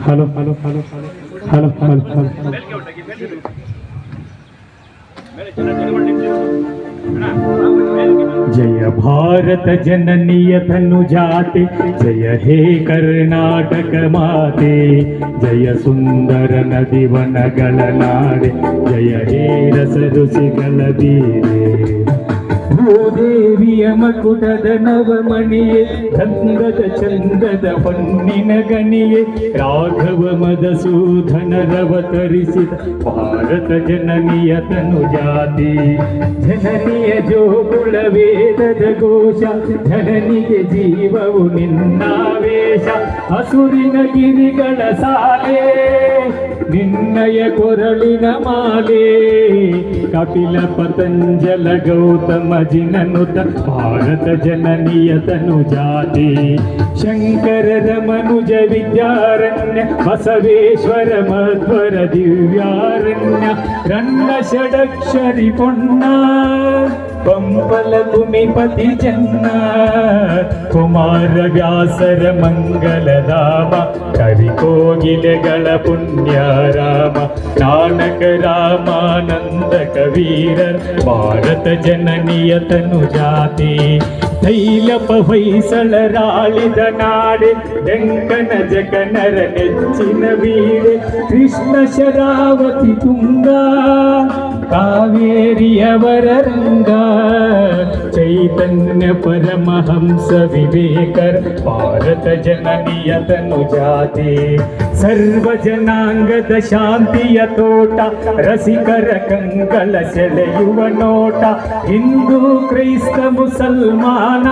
Hello hello hello hello hello hello ಜಯ ಭಾರತ ಜನನಿಯ ತನುಜಾತೆ, ಜಯ ಹೇ ಕರ್ನಾಟಕ ಮಾತೆ, ಜಯ ಸುಂದರ ನದಿ ವನಗಳ ನಾಡೆ, ಜಯ ಹೇ ರಸ ರುಚಿಗಳ ಬೀರೆ. ಭೂದೇವಿಯ ಮಕುಟದ ನವಮಣಿಯೇ, ಗಂಧದ ಚಂದದ ಹೊನ್ನಿನ ಗಣಿಯೇ, ರಾಘವ ಮಧುಸೂದನರವತರಿಸಿದ ಭಾರತ ಜನನಿಯ ತನುಜಾತಿ. ಜನನಿಯ ಜೋಗುಳ ವೇದದ ಘೋಷ, ಜನನಿಗೆ ಜೀವವು ನಿನ್ನಾವೇಶ. ಹಸುರಿನ ಗಿರಿಗಳ ಸಾಲೆ, ನಿನ್ನಯ ಕೊರಳಿನ ಮಾಲೆ. ಕಪಿಲ ಪತಂಜಲ ಗೌತಮ ಜಿನನುತ ಭಾರತ ಜನನಿಯ ತನುಜಾತಿ. ಶಂಕರರ ಮನುಜ ವಿದ್ಯಾರಣ್ಯ, ಬಸವೇಶ್ವರ ಮಧ್ವರ ದಿವ್ಯಾರಣ್ಯ. ರನ್ನ ಷಡಕ್ಷರಿ ಪೊನ್ನ, ಪಂಪಲ ಭೂಮಿಪತಿ ಜನ್ನ. ಕುಮಾರ ವ್ಯಾಸರ ಮಂಗಲಧಾಮ, ಕವಿಕೋಗಿಲೆಗಳ ಪುಣ್ಯಾರಾಮ. ನಾನಕ ರಾಮಾನಂದ ಕವೀರ ಭಾರತ ಜನನಿಯ ತನುಜಾತಿ. ತೈಲಪ ಹೊಯ್ಸಳರಾಳಿದ ನಾಡೆ, ಡೆಂಕನ ಜಗನರ ನೆಚ್ಚಿನ ವೀಡೆ. ಕೃಷ್ಣ ಶರಾವತಿ ತುಂಗ, ಕಾವೇರಿಯವರ ರಂಗ. ಚೈತನ್ಯ ಪರಮಹಂಸ ವಿವೇಕರ ಭಾರತ ಜನನಿಯ ತನುಜಾತಿ. ಸರ್ವ ಜನಾಂಗದ ಶಾಂತಿಯ ತೋಟ, ರಸಿಕರ ಕಂಗಳ ಸೆಳೆಯುವ ನೋಟ. ಹಿಂದೂ ಕ್ರೈಸ್ತ ಮುಸಲ್ಮಾನ,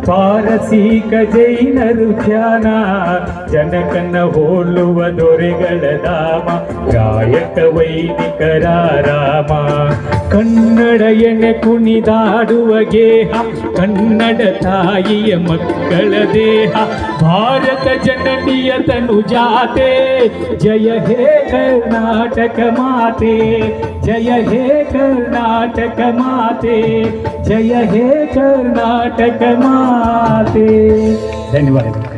ಪಾರಸೀಕ ಜೈನರು ಧ್ಯಾನ. ಜನಕನ ಹೋಲುವ ದೊರೆಗಳ ಧಾಮ, ಗಾಯಕ ವೈದಿಕರ ರಾಮ. ಕನ್ನಡ ಎಣೆ ಕುಣಿದಾಡುವ ಗೇಹ, ಕನ್ನಡ ತಾಯಿಯ ಮಕ್ಕಳ ದೇಹ. ಭಾರತ ಜನನಿಯ ತನುಜಾತೆ, ಜಯ ಹೇ ಕರ್ನಾಟಕ ಮಾತೆ, ಜಯ ಹೇ ಕರ್ನಾಟಕ ಮಾತೆ, ಜಯ ಹೇ ಕರ್ನಾಟಕ ಮಾತೆ. ಧನ್ಯವಾದ.